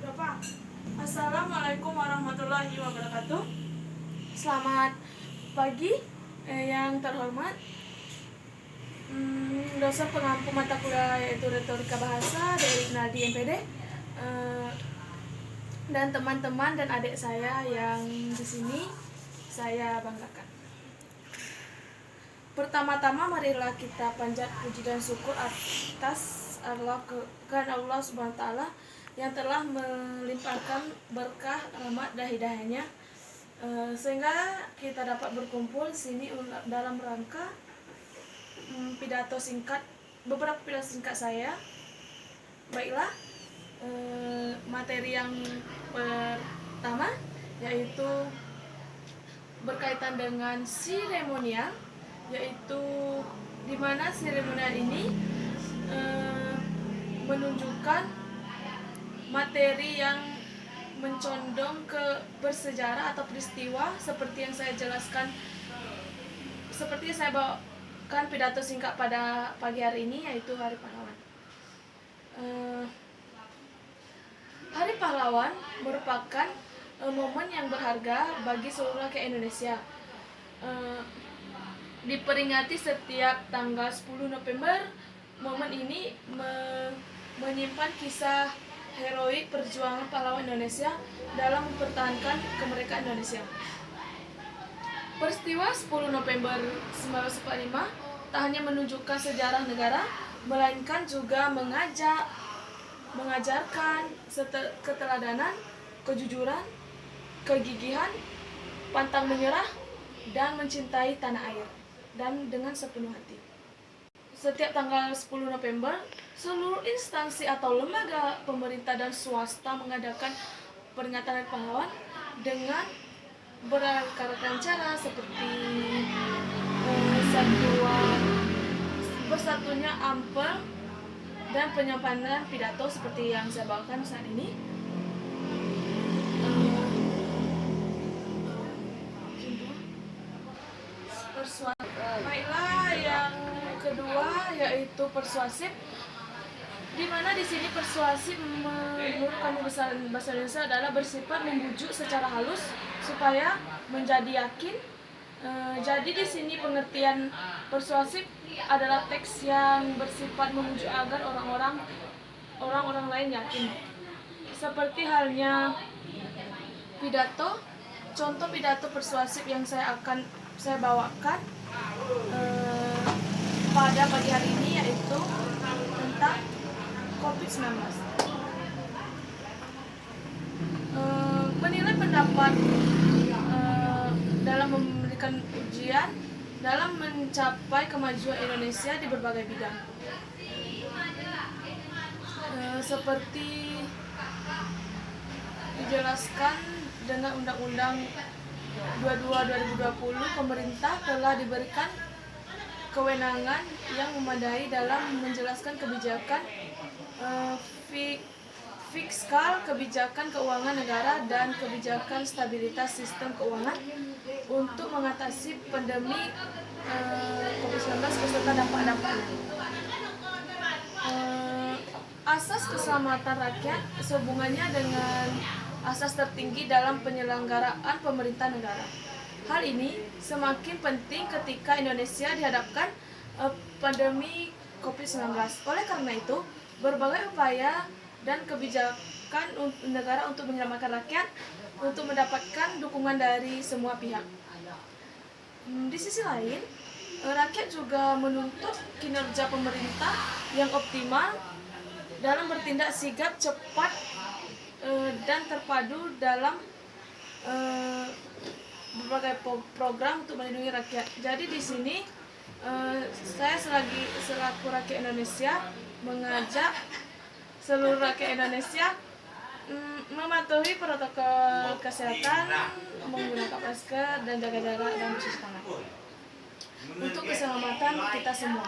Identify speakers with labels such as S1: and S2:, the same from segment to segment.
S1: Udah, Pak. Assalamualaikum warahmatullahi wabarakatuh. Selamat pagi yang terhormat dosen pengampu mata kuliah yaitu retorika bahasa dari Nadi MPD, dan teman-teman dan adik saya yang di sini saya banggakan. Pertama-tama marilah kita panjat puji dan syukur atas Allah Subhanahu wa taala yang telah melimpahkan berkah, rahmat dan hidayahnya sehingga kita dapat berkumpul di sini dalam rangka beberapa pidato singkat saya. Baiklah, materi yang pertama yaitu berkaitan dengan seremonial, yaitu di mana seremonial ini menunjukkan materi yang mencondong ke bersejarah atau peristiwa seperti yang saya jelaskan, seperti yang saya bawakan pidato singkat pada pagi hari ini, yaitu Hari Pahlawan. Hari Pahlawan merupakan momen yang berharga bagi seluruh rakyat Indonesia. Diperingati setiap tanggal 10 November, momen ini menyimpan kisah heroik perjuangan pahlawan Indonesia dalam mempertahankan kemerdekaan Indonesia. Peristiwa 10 November 1945 tak hanya menunjukkan sejarah negara, melainkan juga mengajarkan keteladanan, kejujuran, kegigihan, pantang menyerah, dan mencintai tanah air dan dengan sepenuh hati. Setiap tanggal 10 November, seluruh instansi atau lembaga pemerintah dan swasta mengadakan peringatan Hari Pahlawan dengan beragam cara seperti bersatunya ampel dan penyampaian pidato seperti yang saya bawakan saat ini. Baiklah, yang kedua yaitu persuasif, di mana di sini persuasif menurut Kamus Bahasa Indonesia adalah bersifat membujuk secara halus supaya menjadi yakin. Jadi di sini pengertian persuasif adalah teks yang bersifat membujuk agar orang-orang lain yakin. Seperti halnya pidato, contoh pidato persuasif yang saya bawakan pada pagi hari ini yaitu tentang COVID-19. Menilai pendapat dalam memberikan ujian dalam mencapai kemajuan Indonesia di berbagai bidang, seperti dijelaskan dengan Undang-Undang 22/2020, pemerintah telah diberikan kewenangan yang memadai dalam menjelaskan kebijakan fiskal, kebijakan keuangan negara, dan kebijakan stabilitas sistem keuangan untuk mengatasi pandemi COVID-19 beserta dampak-dampaknya. Asas keselamatan rakyat sehubungannya dengan asas tertinggi dalam penyelenggaraan pemerintah negara. Hal ini semakin penting ketika Indonesia dihadapkan pandemi COVID-19. Oleh karena itu, berbagai upaya dan kebijakan negara untuk menyelamatkan rakyat untuk mendapatkan dukungan dari semua pihak. Di sisi lain, rakyat juga menuntut kinerja pemerintah yang optimal dalam bertindak sigap, cepat, dan terpadu dalam berbagai program untuk melindungi rakyat. Jadi di sini saya selaku rakyat Indonesia mengajak seluruh rakyat Indonesia mematuhi protokol kesehatan, menggunakan masker dan jaga jarak dan cuci tangan untuk keselamatan kita semua.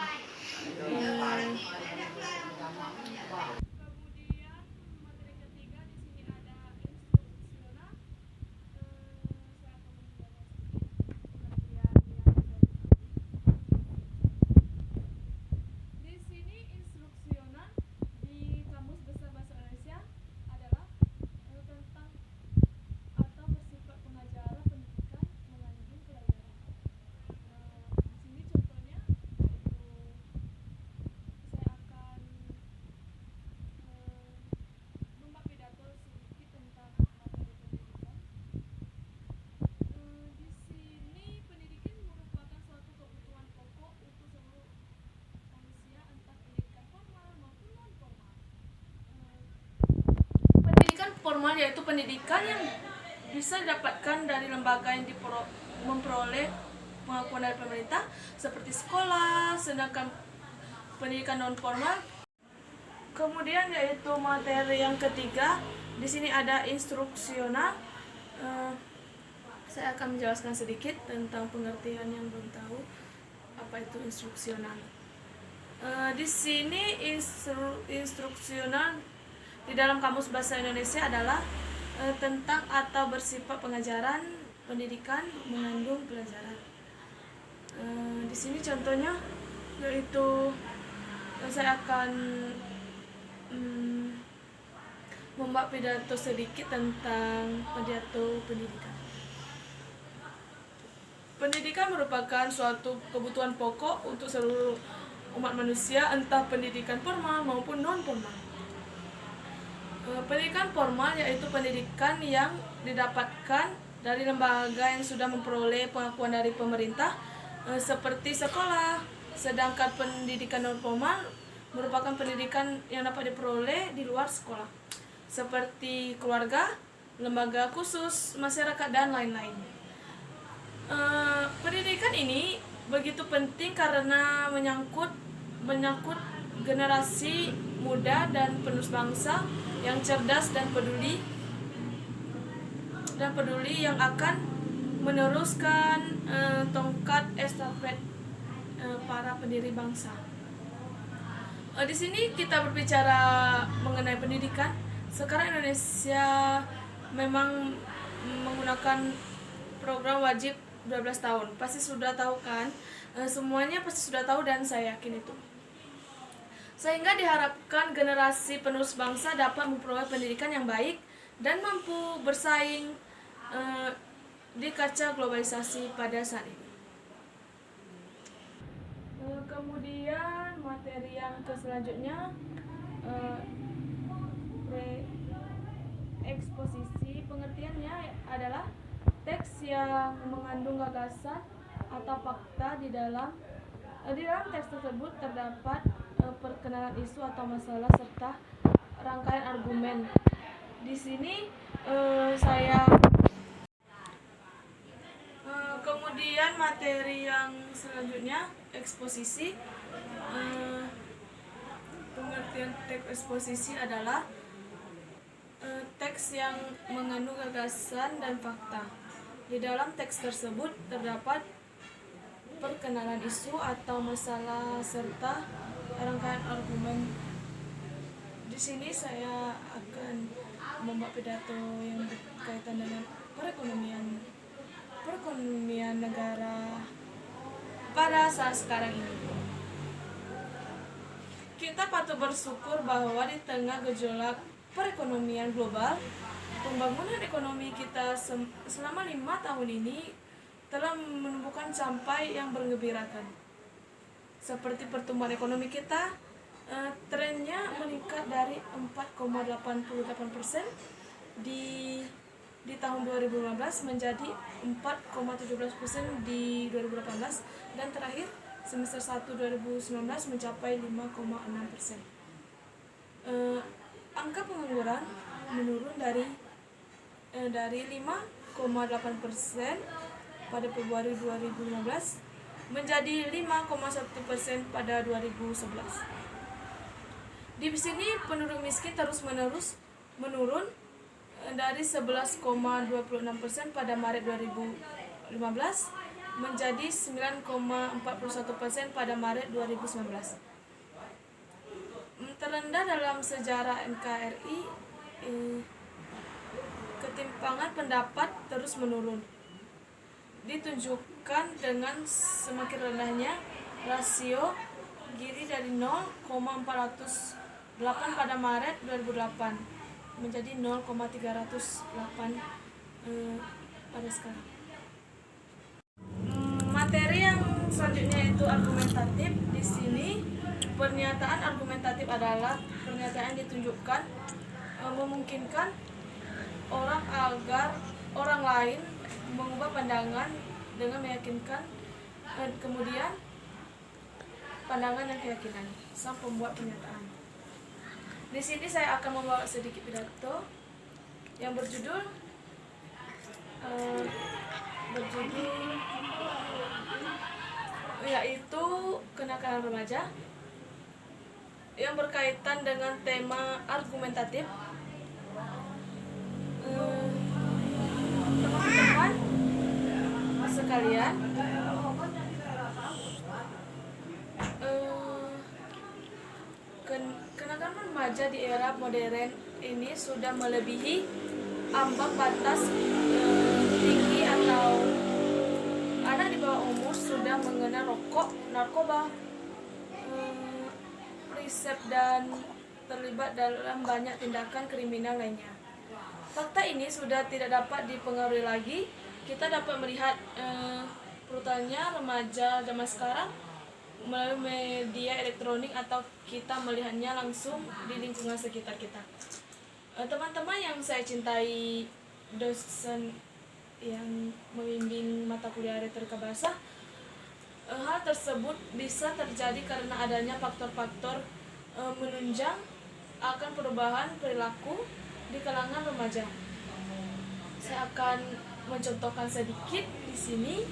S1: Di sini instruksional di Kamus Besar Bahasa Indonesia adalah formal yaitu pendidikan yang bisa didapatkan dari lembaga yang memperoleh pengakuan dari pemerintah seperti sekolah, sedangkan pendidikan non formal. Kemudian yaitu materi yang ketiga, di sini ada instruksional. Saya akan menjelaskan sedikit tentang pengertian yang belum tahu apa itu instruksional. Di sini instruksional di dalam Kamus Bahasa Indonesia adalah tentang atau bersifat pengajaran, pendidikan, mengandung pelajaran. Di sini contohnya yaitu saya akan membuat pidato sedikit tentang pidato pendidikan. Pendidikan merupakan suatu kebutuhan pokok untuk seluruh umat manusia, entah pendidikan formal maupun non formal. Pendidikan formal yaitu pendidikan yang didapatkan dari lembaga yang sudah memperoleh pengakuan dari pemerintah seperti sekolah, sedangkan pendidikan non formal merupakan pendidikan yang dapat diperoleh di luar sekolah seperti keluarga, lembaga khusus, masyarakat, dan lain-lain. Pendidikan ini begitu penting karena menyangkut generasi muda dan penerus bangsa yang cerdas dan peduli yang akan meneruskan tongkat estafet para pendiri bangsa. Di sini kita berbicara mengenai pendidikan. Sekarang Indonesia memang menggunakan program wajib 12 tahun. Pasti sudah tahu kan? Semuanya pasti sudah tahu dan saya yakin itu. Sehingga diharapkan generasi penerus bangsa dapat memperoleh pendidikan yang baik dan mampu bersaing di kaca globalisasi pada saat ini. Kemudian materi yang selanjutnya eksposisi. Pengertiannya adalah teks yang mengandung gagasan atau fakta. Di dalam teks tersebut terdapat perkenalan isu atau masalah serta rangkaian argumen. Di sini kemudian materi yang selanjutnya eksposisi. Pengertian teks eksposisi adalah teks yang mengandung gagasan dan fakta. Di dalam teks tersebut terdapat perkenalan isu atau masalah serta rangkaian argumen. Di sini saya akan membuat pidato yang berkaitan dengan perekonomian negara pada saat sekarang ini. Kita patut bersyukur bahwa di tengah gejolak perekonomian global, pembangunan ekonomi kita selama 5 tahun ini telah menumbuhkan sampai yang bergembirakan. Seperti pertumbuhan ekonomi kita, trennya meningkat dari 4,88% di tahun 2015 menjadi 4,17% di 2018, dan terakhir semester 1 2019 mencapai 5,6%. Angka pengangguran menurun dari 5,8% pada Februari 2015 menjadi 5,1% pada 2011. Di sini penduduk miskin terus-menerus menurun dari 11,26% pada Maret 2015 menjadi 9,41% pada Maret 2019. Terendah dalam sejarah NKRI. Ketimpangan pendapat terus menurun, ditunjukkan dengan semakin rendahnya rasio Gini dari 0,408 pada Maret 2008 menjadi 0,308 pada sekarang. Materi yang selanjutnya itu argumentatif. Di sini pernyataan argumentatif adalah pernyataan yang ditunjukkan memungkinkan orang agar orang lain mengubah pandangan dengan meyakinkan, kemudian pandangan dan keyakinan sang pembuat pernyataan. Di sini saya akan membawa sedikit pidato yang berjudul yaitu kenakalan remaja, yang berkaitan dengan tema argumentatif. Teman-teman sekalian, kenakalan remaja di era modern ini sudah melebihi ambang batas tinggi atau anak di bawah umur sudah mengenal rokok, narkoba, riset, dan terlibat dalam banyak tindakan kriminal lainnya. Fakta ini sudah tidak dapat dipengaruhi lagi. Kita dapat melihat brutalnya remaja zaman sekarang melalui media elektronik atau kita melihatnya langsung di lingkungan sekitar kita. Teman-teman yang saya cintai, dosen yang membimbing mata kuliah retorika bahasa, hal tersebut bisa terjadi karena adanya faktor-faktor menunjang akan perubahan perilaku di kalangan remaja. Saya akan mencontohkan sedikit di sini,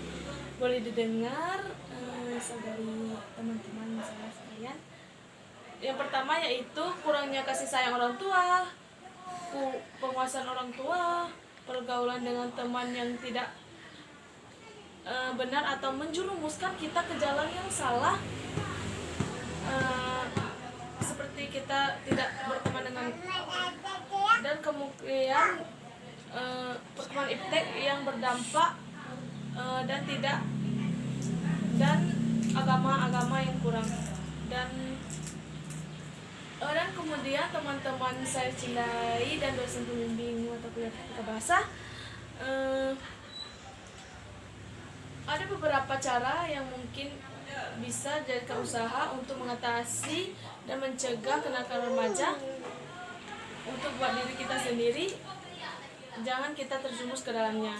S1: boleh didengar dari teman-teman saya sekalian. Yang pertama yaitu kurangnya kasih sayang orang tua, penguasaan orang tua, pergaulan dengan teman yang tidak benar atau menjerumuskan kita ke jalan yang salah, seperti kita tidak berteman dengan, dan kemudian pertemuan iptek yang berdampak dan agama yang kurang, dan kemudian teman-teman saya cintai dan dosen pembimbing mata kuliah bahasa, ada beberapa cara yang mungkin bisa jadikan usaha untuk mengatasi dan mencegah kenakalan remaja untuk buat diri kita sendiri, jangan kita terjerumus ke dalamnya.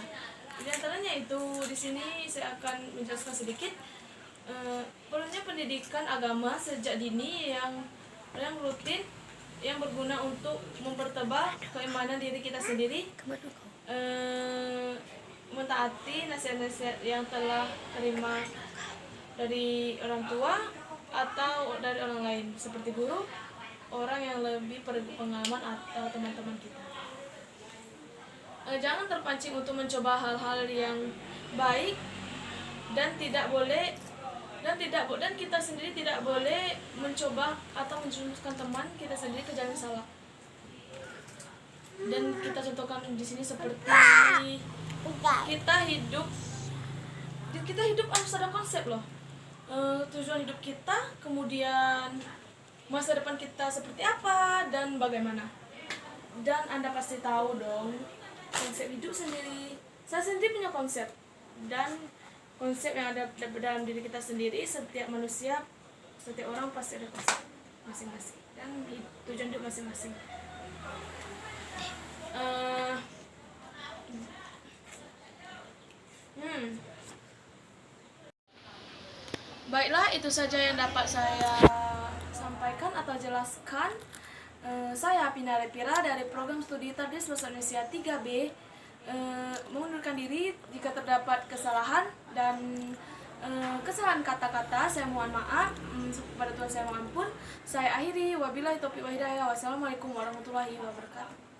S1: Di antaranya itu di sini saya akan menjelaskan sedikit. Perlunya pendidikan agama sejak dini yang rutin, yang berguna untuk mempertebal keimanan diri kita sendiri, mentaati nasihat-nasihat yang telah terima dari orang tua atau dari orang lain seperti guru, orang yang lebih berpengalaman atau teman-teman kita. Jangan terpancing untuk mencoba hal-hal yang baik dan kita sendiri tidak boleh mencoba atau menjerumuskan teman kita sendiri ke jalan salah. Dan kita contohkan di sini seperti kita hidup harus ada konsep loh. Tujuan hidup kita, kemudian masa depan kita seperti apa dan bagaimana. Dan Anda pasti tahu dong konsep hidup sendiri. Saya sendiri punya konsep, dan konsep yang ada dalam diri kita sendiri. Setiap manusia, setiap orang pasti ada konsep masing-masing dan tujuan hidup masing-masing. Baiklah, itu saja yang dapat saya sampaikan atau jelaskan. Saya Pina Lepira dari program studi Tardis Bahasa Indonesia 3B mengundurkan diri. Jika terdapat kesalahan dan kesalahan kata-kata, saya mohon maaf. Kepada Tuhan saya mohon ampun. Saya akhiri, wabillahi taufiq wal hidayah. Wassalamualaikum warahmatullahi wabarakatuh.